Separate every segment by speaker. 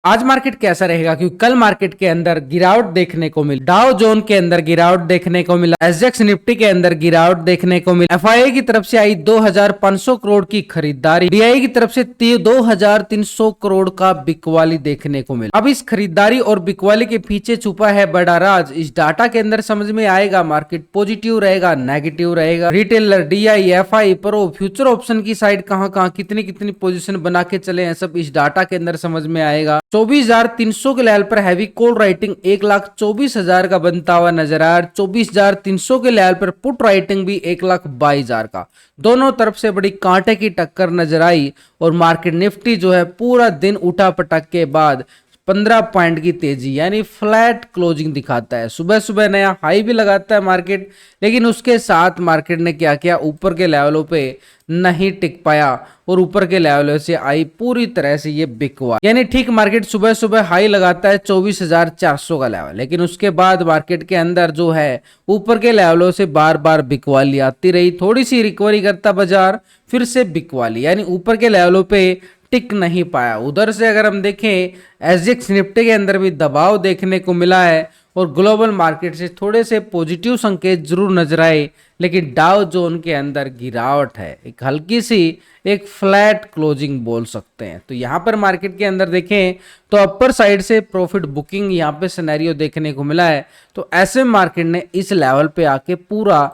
Speaker 1: आज मार्केट कैसा रहेगा, क्योंकि कल मार्केट के अंदर गिरावट देखने को मिली। डाउ जोन के अंदर गिरावट देखने को मिला, एसजेक्स निफ्टी के अंदर गिरावट देखने को मिला। एफआईआई की तरफ से आई 2500 करोड़ की खरीदारी, डीआई की तरफ से 2300 करोड़ का बिकवाली देखने को मिला। अब इस खरीदारी और बिकवाली के पीछे छुपा है बड़ा राज, इस डाटा के अंदर समझ में आएगा। मार्केट पॉजिटिव रहेगा, नेगेटिव रहेगा, retailer, DI, FI, pro, future option की साइड कहां कितनी कितनी पोजीशन बना के चले हैं, सब इस डाटा के अंदर समझ में आएगा। 24,300 के लेवल पर हैवी कॉल राइटिंग 1,24,000 का बनता हुआ नजर आया। 24,300 के लेवल पर पुट राइटिंग भी 1,22,000 का, दोनों तरफ से बड़ी कांटे की टक्कर नजर आई। और मार्केट निफ्टी जो है पूरा दिन उठा पटक के बाद 15 पॉइंट की तेजी यानी फ्लैट क्लोजिंग दिखाता है। सुबह सुबह नया हाई भी लगाता है मार्केट, लेकिन उसके साथ मार्केट ने क्या किया, ऊपर के लेवलों पे नहीं टिक पाया और ऊपर के लेवलों से आई पूरी तरह से ये बिकवा। यानी ठीक मार्केट सुबह सुबह हाई लगाता है 24,400 का लेवल, लेकिन उसके बाद मार्केट के अंदर जो है ऊपर के लेवलों से बार बार बिकवाली आती रही। थोड़ी सी रिकवरी करता बाजार, फिर से बिकवाली, यानी ऊपर के लेवलों पे टिक नहीं पाया। उधर से अगर हम देखें एसजेक्स निफ्टी के अंदर भी दबाव देखने को मिला है और ग्लोबल मार्केट से थोड़े से पॉजिटिव संकेत जरूर नजर आए, लेकिन डाउ जोन के अंदर गिरावट है, एक हल्की सी एक फ्लैट क्लोजिंग बोल सकते हैं। तो यहाँ पर मार्केट के अंदर देखें तो अपर साइड से प्रॉफिट बुकिंग यहाँ पे सिनेरियो देखने को मिला है। तो ऐसे मार्केट ने इस लेवल पे आके पूरा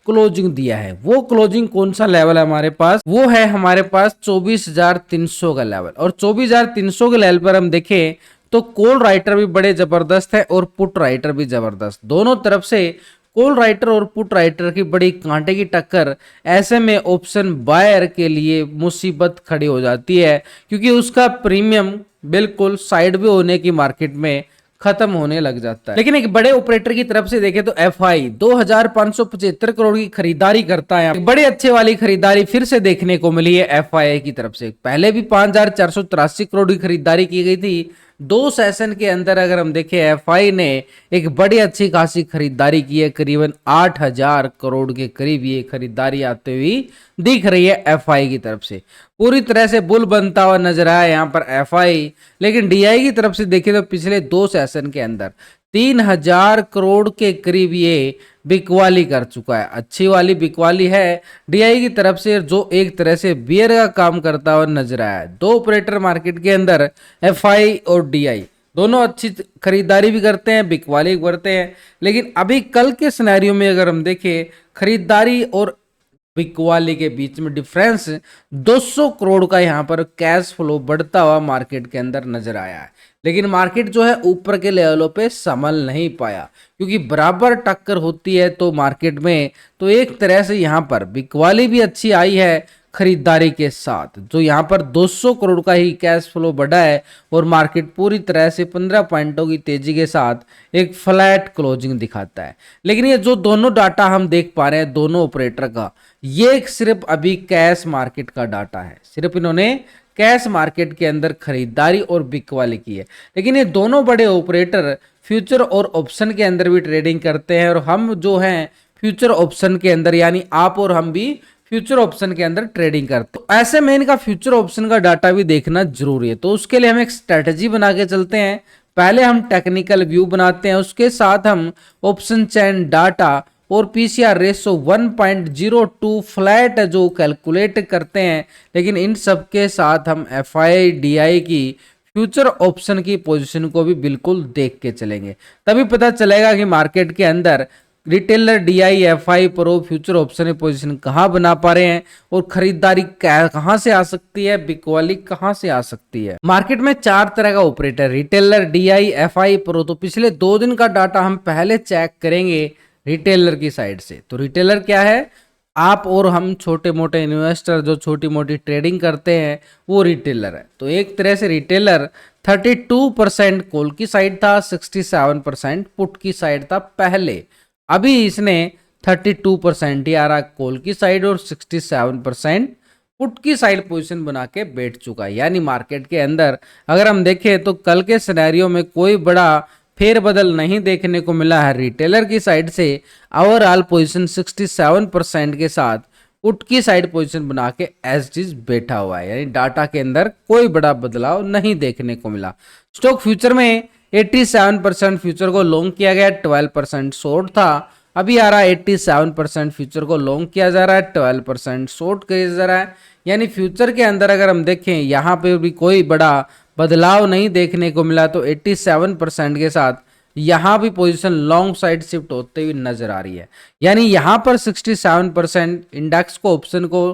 Speaker 1: क्लोजिंग दिया है। वो क्लोजिंग कौन सा लेवल है हमारे पास, वो है हमारे पास 24,300 का लेवल। और 24,300 के लेवल पर हम देखें तो कॉल राइटर भी बड़े जबरदस्त है और पुट राइटर भी जबरदस्त, दोनों तरफ से कॉल राइटर और पुट राइटर की बड़ी कांटे की टक्कर। ऐसे में ऑप्शन बायर के लिए मुसीबत खड़ी हो जाती है, क्योंकि उसका प्रीमियम बिल्कुल साइड भी होने की मार्केट में खत्म होने लग जाता है। लेकिन एक बड़े ऑपरेटर की तरफ से देखें तो एफआई 2,575 करोड़ की खरीदारी करता है। एक बड़े अच्छे वाली खरीदारी फिर से देखने को मिली है एफआई की तरफ से। पहले भी 5,483 करोड़ की खरीदारी की गई थी। 2 सेशन के अंदर अगर हम देखें एफआई ने एक बड़ी अच्छी खासी खरीदारी की है, करीबन 8,000 करोड़ के करीब ये खरीदारी आते हुई दिख रही है एफआई की तरफ से। पूरी तरह से बुल बनता हुआ नजर आया यहाँ पर एफआई। लेकिन डीआई की तरफ से देखें तो पिछले 2 सेशन के अंदर 3,000 करोड़ के करीब ये बिकवाली कर चुका है। अच्छी वाली बिकवाली है डीआई की तरफ से, जो एक तरह से बियर का काम करता हुआ नजर आया है। 2 ऑपरेटर मार्केट के अंदर एफआई और डीआई दोनों अच्छी खरीदारी भी करते हैं, बिकवाली भी करते हैं। लेकिन अभी कल के सिनेरियो में अगर हम देखें खरीदारी और बिकवाली के बीच में डिफरेंस 200 करोड़ का यहाँ पर कैश फ्लो बढ़ता हुआ मार्केट के अंदर नजर आया है। लेकिन मार्केट जो है ऊपर के लेवलों पे संभल नहीं पाया, क्योंकि बराबर टक्कर होती है तो मार्केट में तो एक तरह से यहाँ पर बिकवाली भी अच्छी आई है खरीदारी के साथ, जो यहाँ पर 200 करोड़ का ही कैश फ्लो बढ़ा है और मार्केट पूरी तरह से 15 पॉइंटों की तेजी के साथ एक फ्लैट क्लोजिंग दिखाता है। लेकिन ये जो दोनों डाटा हम देख पा रहे हैं दोनों ऑपरेटर का, ये सिर्फ अभी कैश मार्केट का डाटा है। सिर्फ इन्होंने कैश मार्केट के अंदर खरीदारी और बिकवाली की है। लेकिन ये दोनों बड़े ऑपरेटर फ्यूचर और ऑप्शन के अंदर भी ट्रेडिंग करते हैं, और हम जो हैं फ्यूचर ऑप्शन के अंदर, यानी आप और हम भी फ्यूचर ऑप्शन के अंदर ट्रेडिंग करते हैं। तो ऐसे में इनका फ्यूचर ऑप्शन का डाटा भी देखना जरूरी है। तो उसके लिए हम एक स्ट्रेटजी बना के चलते हैं। पहले हम टेक्निकल व्यू बनाते हैं, उसके साथ हम ऑप्शन चैन डाटा और पीसीआर रेशो 1.02 फ्लैट जो कैलकुलेट करते हैं। लेकिन इन सब के साथ हम एफआई डीआई की फ्यूचर ऑप्शन की पोजीशन को भी बिल्कुल देख के चलेंगे, तभी पता चलेगा कि मार्केट के अंदर retailer, DI, FI, pro, future option की पोजीशन कहाँ बना पा रहे हैं और खरीदारी कहाँ से आ सकती है, बिकवाली कहाँ से आ सकती है। मार्केट में 4 तरह का operator, retailer, DI, FI, pro. तो पिछले 2 दिन का डाटा हम पहले चेक करेंगे रिटेलर की साइड से। तो रिटेलर क्या है, आप और हम छोटे मोटे इन्वेस्टर जो छोटी मोटी ट्रेडिंग करते हैं वो रिटेलर है। तो एक तरह से रिटेलर 32% कॉल की साइड था, 67% पुट की साइड था पहले। अभी इसने 32% ही आ रहा कॉल की साइड और 67% पुट की साइड पोजीशन बना के बैठ चुका है। यानी मार्केट के अंदर अगर हम देखें तो कल के सिनेरियो में कोई बड़ा फेरबदल नहीं देखने को मिला है रिटेलर की साइड से। ओवरऑल पोजीशन 67% के साथ पुट की साइड पोजीशन बना के एज इट इज बैठा हुआ है, यानी डाटा के अंदर कोई बड़ा बदलाव नहीं देखने को मिला। स्टॉक फ्यूचर में 87% फ्यूचर को लॉन्ग किया गया, 12% शॉर्ट था। अभी आ रहा है 87% फ्यूचर को लॉन्ग किया जा रहा है, 12% शॉर्ट किया जा रहा है। यानी फ्यूचर के अंदर अगर हम देखें यहाँ पे भी कोई बड़ा बदलाव नहीं देखने को मिला, तो 87% के साथ यहाँ भी पोजीशन लॉन्ग साइड शिफ्ट होते हुए नजर आ रही है। यानी यहाँ पर 67% इंडेक्स को ऑप्शन को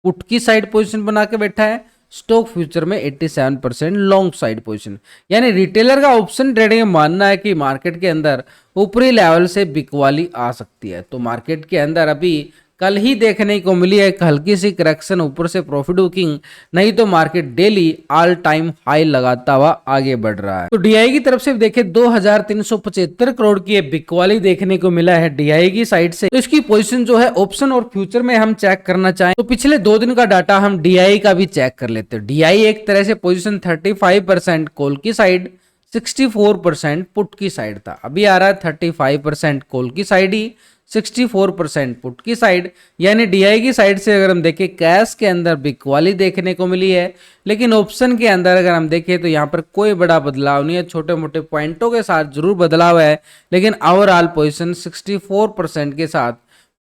Speaker 1: पुट की साइड पोजीशन बना के बैठा है, स्टॉक फ्यूचर में 87% लॉन्ग साइड पोजीशन। यानी रिटेलर का ऑप्शन ट्रेडिंग में मानना है कि मार्केट के अंदर ऊपरी लेवल से बिकवाली आ सकती है। तो मार्केट के अंदर अभी कल ही देखने को मिली है एक हल्की सी करेक्शन, ऊपर से प्रॉफिट बुकिंग, नहीं तो market daily all time high लगाता हुआ आगे बढ़ रहा है। तो डीआई की तरफ से देखें 2375 करोड़ की बिकवाली देखने को मिला है डीआई की साइड से। तो इसकी पोजीशन जो है ऑप्शन और फ्यूचर में हम चेक करना चाहें तो पिछले 2 दिन का डाटा हम डीआई का भी चेक कर लेते हैं। डीआई एक तरह से पोजिशन 35% कॉल की साइड, 64% पुट की साइड था। अभी आ रहा है 35% कॉल की साइड ही, 64% पुट की साइड। यानी डीआई की साइड से अगर हम देखें कैश के अंदर बिकवाली देखने को मिली है, लेकिन ऑप्शन के अंदर अगर हम देखें तो यहाँ पर कोई बड़ा बदलाव नहीं है, छोटे मोटे पॉइंटों के साथ जरूर बदलाव है, लेकिन ओवरऑल पोजीशन 64% के साथ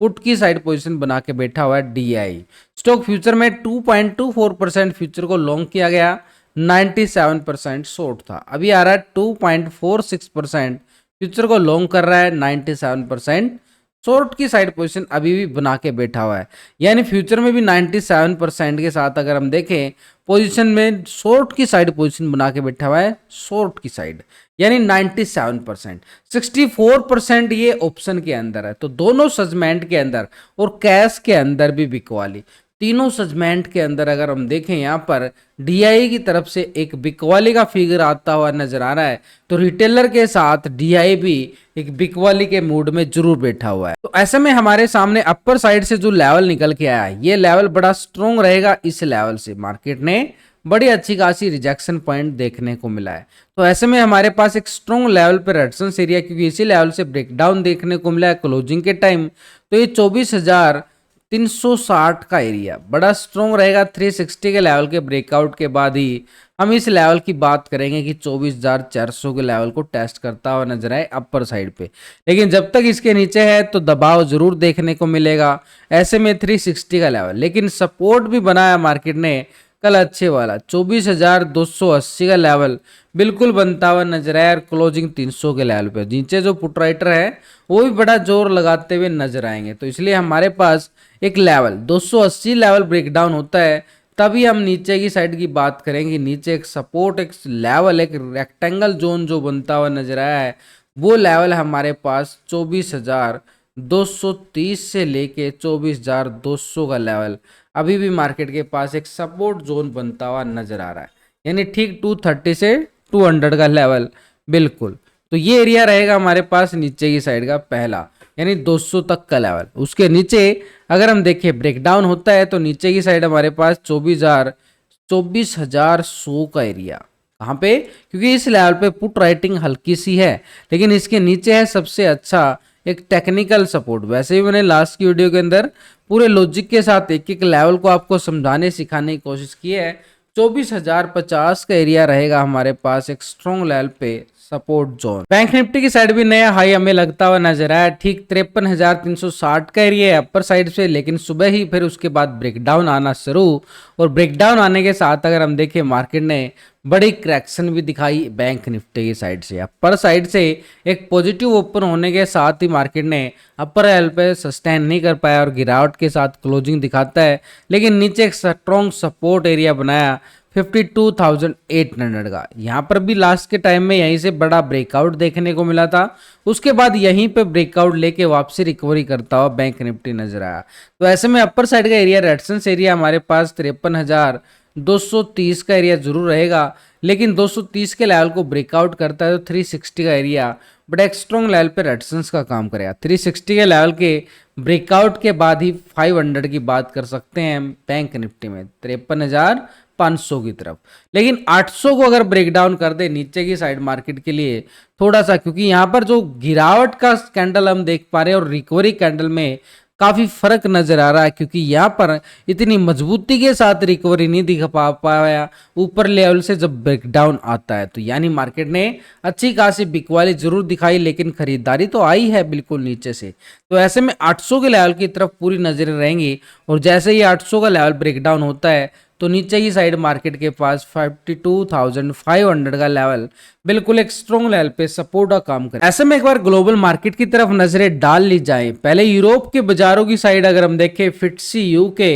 Speaker 1: पुट की साइड पोजीशन बना के बैठा हुआ है डीआई। स्टॉक फ्यूचर में 2.24% फ्यूचर को लॉन्ग किया गया, 97% शॉर्ट था। अभी आ रहा है 2.46% फ्यूचर को लॉन्ग कर रहा है, 97% शॉर्ट की साइड पोजीशन अभी भी बना के बैठा हुआ है। यानी फ्यूचर में भी 97% के साथ अगर हम देखें पोजीशन में शॉर्ट की साइड पोजीशन बना के बैठा हुआ है, शॉर्ट की साइड, यानी 97%, 64% ये ऑप्शन के अंदर है। तो दोनों सेगमेंट के अंदर और कैश के अंदर भी बिकवाली, तीनों सेगमेंट के अंदर अगर हम देखें यहाँ पर डीआई की तरफ से एक बिकवाली का फिगर आता हुआ नजर आ रहा है, तो रिटेलर के साथ डीआई भी एक बिकवाली के मूड में जरूर बैठा हुआ है। तो ऐसे में हमारे सामने अपर साइड से जो लेवल निकल के आया है, ये लेवल बड़ा स्ट्रॉन्ग रहेगा। इस लेवल से मार्केट ने बड़ी अच्छी खासी रिजेक्शन पॉइंट देखने को मिला है। तो ऐसे में हमारे पास एक स्ट्रॉन्ग लेवल पर रेजिस्टेंस एरिया, क्योंकि इसी लेवल से ब्रेकडाउन देखने को मिला है क्लोजिंग के टाइम, तो ये 24,360 का एरिया बड़ा स्ट्रॉन्ग रहेगा। 360 के लेवल के ब्रेकआउट के बाद ही हम इस लेवल की बात करेंगे कि 24,400 के लेवल को टेस्ट करता हुआ नजर आए अपर साइड पे। लेकिन जब तक इसके नीचे है तो दबाव जरूर देखने को मिलेगा। ऐसे में 360 का लेवल, लेकिन सपोर्ट भी बनाया मार्केट ने कल अच्छे वाला 24,280 का लेवल बिल्कुल बनता हुआ नजर आया, और क्लोजिंग 300 के लेवल पे नीचे जो पुट राइटर है वो भी बड़ा जोर लगाते हुए नजर आएंगे। तो इसलिए हमारे पास एक लेवल 280 लेवल ब्रेकडाउन होता है, तभी हम नीचे की साइड की बात करेंगे। नीचे एक सपोर्ट, एक लेवल, एक रेक्टेंगल जोन जो बनता हुआ नजर आया है, वो लेवल हमारे पास 24,230 से लेके 24,200 का लेवल अभी भी मार्केट के पास एक सपोर्ट जोन बनता हुआ नजर आ रहा है। यानी ठीक 230 से 200 का लेवल बिल्कुल। तो ये एरिया रहेगा हमारे पास नीचे की साइड का पहला, यानी 200 तक का लेवल। उसके नीचे अगर हम देखें ब्रेकडाउन होता है तो नीचे की साइड हमारे पास 24,100 का एरिया। कहाँ पे? क्योंकि इस लेवल पे पुट राइटिंग हल्की सी है, लेकिन इसके नीचे है सबसे अच्छा एक टेक्निकल सपोर्ट। वैसे भी मैंने लास्ट की वीडियो के अंदर पूरे लॉजिक के साथ एक एक लेवल को आपको समझाने सिखाने की कोशिश की है। 24,050 का एरिया रहेगा हमारे पास एक स्ट्रॉन्ग लेवल पे सपोर्ट जोन। बैंक निफ्टी की साइड भी नया हाई हमें लगता हुआ नजर आया, ठीक 53,360 का एरिया है अपर साइड से, लेकिन सुबह ही फिर उसके बाद ब्रेकडाउन आना शुरू, और ब्रेकडाउन आने के साथ अगर हम देखें मार्केट ने बड़ी करेक्शन भी दिखाई बैंक निफ्टी की साइड से। अपर साइड से एक पॉजिटिव ओपन होने के साथ ही मार्केट ने अपर लेवल पे सस्टेन नहीं कर पाया और गिरावट के साथ क्लोजिंग दिखाता है, लेकिन नीचे एक स्ट्रॉन्ग सपोर्ट एरिया बनाया 52,800 का। यहाँ पर भी लास्ट के टाइम में यहीं से बड़ा ब्रेकआउट देखने को मिला था, उसके बाद यहीं पे ब्रेकआउट लेके वापसी रिकवरी करता हुआ बैंक निफ्टी नजर आया। तो ऐसे में अपर साइड का एरिया रेजिस्टेंस एरिया हमारे पास 53,230 का एरिया जरूर रहेगा, लेकिन 230 के लेवल को ब्रेकआउट करता है तो 360 का एरिया बड़ा एक स्ट्रॉन्ग लेवल पे रेजिस्टेंस का काम करेगा। 360 के लेवल के ब्रेकआउट के बाद ही 500 की बात कर सकते हैं बैंक निफ्टी में 53,500 की तरफ। लेकिन 800 को अगर ब्रेकडाउन कर दे नीचे की साइड मार्केट के लिए थोड़ा सा, क्योंकि यहाँ पर जो गिरावट का कैंडल हम देख पा रहे हैं और रिकवरी कैंडल में काफी फर्क नजर आ रहा है, क्योंकि यहाँ पर इतनी मजबूती के साथ रिकवरी नहीं दिखा पाया ऊपर लेवल से जब ब्रेकडाउन आता है। तो यानी मार्केट ने अच्छी खासी बिकवाली जरूर दिखाई, लेकिन खरीदारी तो आई है बिल्कुल नीचे से। तो ऐसे में 800 के लेवल की तरफ पूरी नजरें रहेंगी, और जैसे ही 800 का लेवल ब्रेकडाउन होता है तो नीचे की साइड मार्केट के पास 52,500 का लेवल बिल्कुल एक स्ट्रॉन्ग लेवल पे सपोर्ट का काम करे। ऐसे में एक बार ग्लोबल मार्केट की तरफ नजरें डाल ली जाए। पहले यूरोप के बाजारों की साइड अगर हम देखें, फिट्सी यू के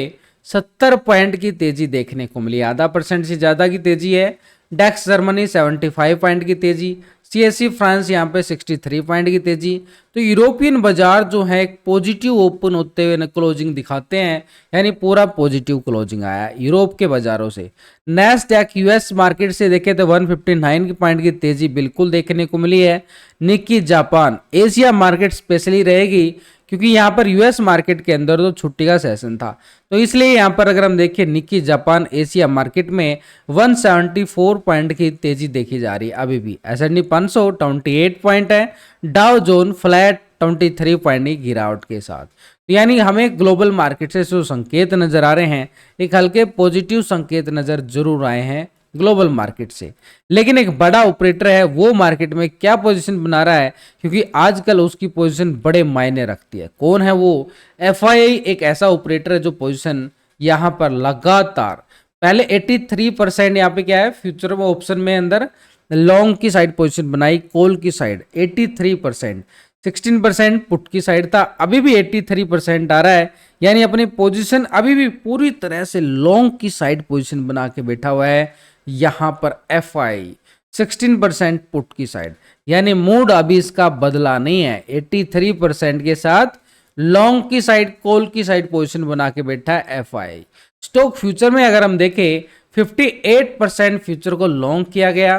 Speaker 1: 70 पॉइंट की तेजी देखने को मिली, आधा % से ज्यादा की तेजी है। डेक्स जर्मनी 75 पॉइंट की तेजी, सीएससी फ्रांस यहाँ पे 63 पॉइंट की तेजी। तो यूरोपियन बाजार जो है एक पॉजिटिव ओपन होते हुए क्लोजिंग दिखाते हैं, यानी पूरा पॉजिटिव क्लोजिंग आया है यूरोप के बाजारों से। नैस्डैक यूएस मार्केट से देखें तो 159 पॉइंट की तेजी बिल्कुल देखने को मिली है। Nikki Japan Asia market specially रहेगी, क्योंकि यहाँ पर यूएस मार्केट के अंदर तो छुट्टी का सेशन था, तो इसलिए यहाँ पर अगर हम देखें निक्की जापान एशिया मार्केट में 174 पॉइंट की तेजी देखी जा रही है अभी भी। S&P 500 28 पॉइंट है, डाउ जोन फ्लैट 23 पॉइंट की गिरावट के साथ। तो यानी हमें ग्लोबल मार्केट से जो संकेत नजर आ रहे हैं, एक हल्के पॉजिटिव संकेत नजर जरूर आए हैं ग्लोबल मार्केट से। लेकिन एक बड़ा ऑपरेटर है, वो मार्केट में क्या पोजीशन बना रहा है, क्योंकि आजकल उसकी पोजीशन बड़े मायने रखती है। कौन है वो? एफआईआई एक ऐसा ऑपरेटर है जो पोजीशन यहाँ पर लगातार पहले 83% यहाँ पे क्या है, फ्यूचर में ऑप्शन में अंदर लॉन्ग की साइड पोजीशन बनाई, कॉल की साइड 83%, 16% पुट की साइड था, अभी भी 83% आ रहा है। यानी अपनी पोजीशन अभी भी पूरी तरह से लॉन्ग की साइड पोजीशन बना के बैठा हुआ है यहाँ पर एफआई 16% पुट की साइड। यानी मूड अभी इसका बदला नहीं है, 83% के साथ लॉन्ग की साइड कॉल की साइड पोजीशन बना के बैठा है एफआई। स्टॉक फ्यूचर में अगर हम देखें 58% फ्यूचर को लॉन्ग किया गया,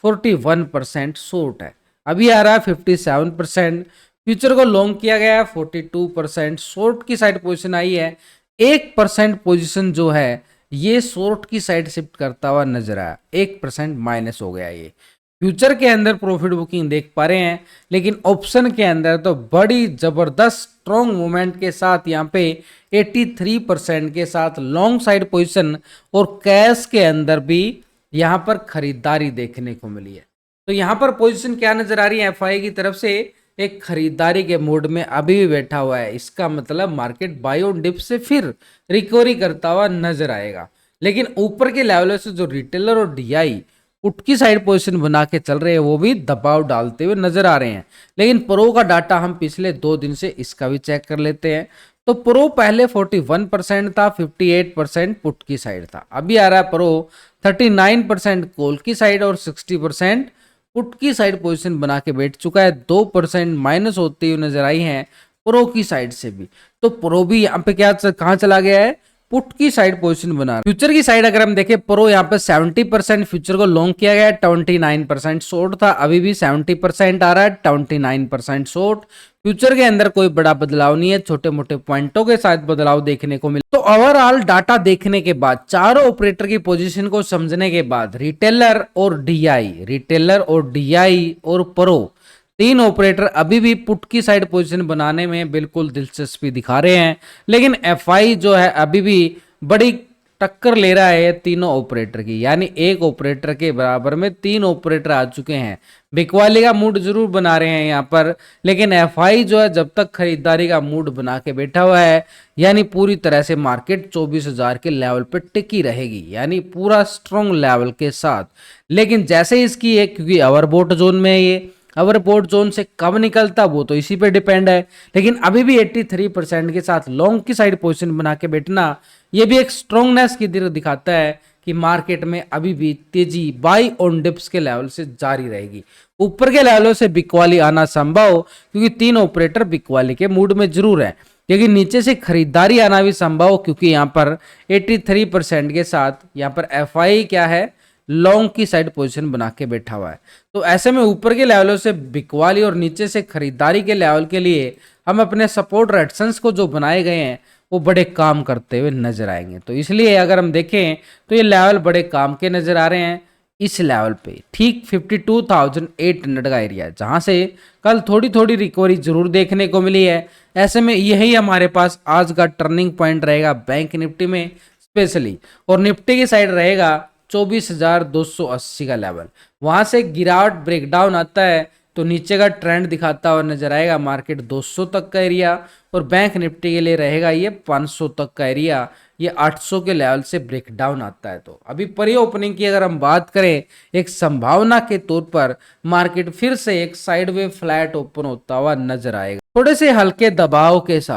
Speaker 1: 41% शॉर्ट है। अभी आ रहा है 57% फ्यूचर को लॉन्ग किया गया है, 42% शॉर्ट की साइड पोजीशन आई है। 1% पोजीशन जो है ये शॉर्ट की साइड शिफ्ट करता हुआ नजर आया, 1% माइनस हो गया। ये फ्यूचर के अंदर प्रॉफिट बुकिंग देख पा रहे हैं, लेकिन ऑप्शन के अंदर तो बड़ी जबरदस्त स्ट्रॉन्ग मूवमेंट के साथ यहाँ पे 83% के साथ लॉन्ग साइड पोजीशन और कैश के अंदर भी यहाँ पर खरीदारी देखने को मिली है। तो यहाँ पर पोजीशन क्या नजर आ रही है, एफआई की तरफ से एक खरीदारी के मोड में अभी भी बैठा हुआ है। इसका मतलब मार्केट बाय ऑन डिप से फिर रिकवरी करता हुआ नजर आएगा। लेकिन ऊपर के लेवल से जो रिटेलर और डीआई पुट की साइड पोजीशन बना के चल रहे हैं, वो भी दबाव डालते हुए नजर आ रहे हैं। लेकिन प्रो का डाटा हम पिछले 2 दिन से इसका भी चेक कर लेते हैं। तो प्रो पहले 41% था, 58% पुट की साइड था। अभी आ रहा है प्रो 39% कॉल की साइड और 60% पुट की साइड पोजीशन बना के बैठ चुका है। 2% माइनस होती हुई नजर आई है प्रो की साइड से भी। तो प्रो भी यहाँ पे क्या कहाँ चला गया है, पुट की साइड पोजीशन बना। फ्यूचर की साइड अगर हम देखें, प्रो यहाँ पे 70% फ्यूचर को लॉन्ग किया गया है, 29% शॉर्ट था, अभी भी 70% आ रहा है, 29% शॉर्ट। फ्यूचर के अंदर कोई बड़ा बदलाव नहीं है, छोटे मोटे पॉइंटों के साथ बदलाव देखने को मिला। तो ओवरऑल डाटा देखने के बाद, चारों ऑपरेटर की पोजीशन को समझने के बाद, रिटेलर और डीआई और प्रो 3 ऑपरेटर अभी भी पुट की साइड पोजीशन बनाने में बिल्कुल दिलचस्पी दिखा रहे हैं। लेकिन एफआई जो है अभी भी बड़ी टक्कर ले रहा है तीनों ऑपरेटर की, यानी एक ऑपरेटर के बराबर में 3 ऑपरेटर आ चुके हैं। बिकवाली का मूड जरूर बना रहे हैं यहाँ पर, लेकिन एफआई जो है जब तक खरीदारी का मूड बना के बैठा हुआ है, यानी पूरी तरह से मार्केट 24,000 के लेवल पर टिकी रहेगी, यानी पूरा स्ट्रॉन्ग लेवल के साथ। लेकिन जैसे इसकी है, क्योंकि ओवरबॉट जोन में ये ओवरबॉट जोन से कब निकलता वो तो इसी पे डिपेंड है। लेकिन अभी भी 83% के साथ लॉन्ग की साइड पोजीशन बना के बैठना, ये भी एक स्ट्रॉन्गनेस की तरह दिखाता है कि मार्केट में अभी भी तेजी बाई ऑन डिप्स के लेवल से जारी रहेगी। ऊपर के लेवलों से बिकवाली आना संभव, क्योंकि 3 ऑपरेटर बिकवाली के मूड में जरूर है। लेकिन नीचे से खरीदारी आना भी संभव, क्योंकि यहाँ पर 83% के साथ यहाँ पर एफआई क्या है, लॉन्ग की साइड पोजीशन बना के बैठा हुआ है। तो ऐसे में ऊपर के लेवलों से बिकवाली और नीचे से खरीदारी के लेवल के लिए हम अपने सपोर्ट रेजिस्टेंस को जो बनाए गए हैं वो बड़े काम करते हुए नजर आएंगे। तो इसलिए अगर हम देखें तो ये लेवल बड़े काम के नजर आ रहे हैं। इस लेवल पे ठीक 52,800 का एरिया है, जहां से कल थोड़ी थोड़ी रिकवरी जरूर देखने को मिली है। ऐसे में यही हमारे पास आज का टर्निंग पॉइंट रहेगा बैंक निफ्टी में स्पेशली, और निफ्टी की साइड रहेगा 24,280 का लेवल। वहां से गिरावट ब्रेकडाउन आता है तो नीचे का ट्रेंड दिखाता हुआ नजर आएगा मार्केट 200 तक का एरिया, और बैंक निफ्टी के लिए रहेगा ये 500 तक का एरिया। ये 800 के लेवल से ब्रेकडाउन आता है तो अभी प्री ओपनिंग की अगर हम बात करें, एक संभावना के तौर पर मार्केट फिर से एक साइडवे फ्लैट ओपन होता हुआ नजर आएगा, थोड़े से हल्के दबाव के साथ।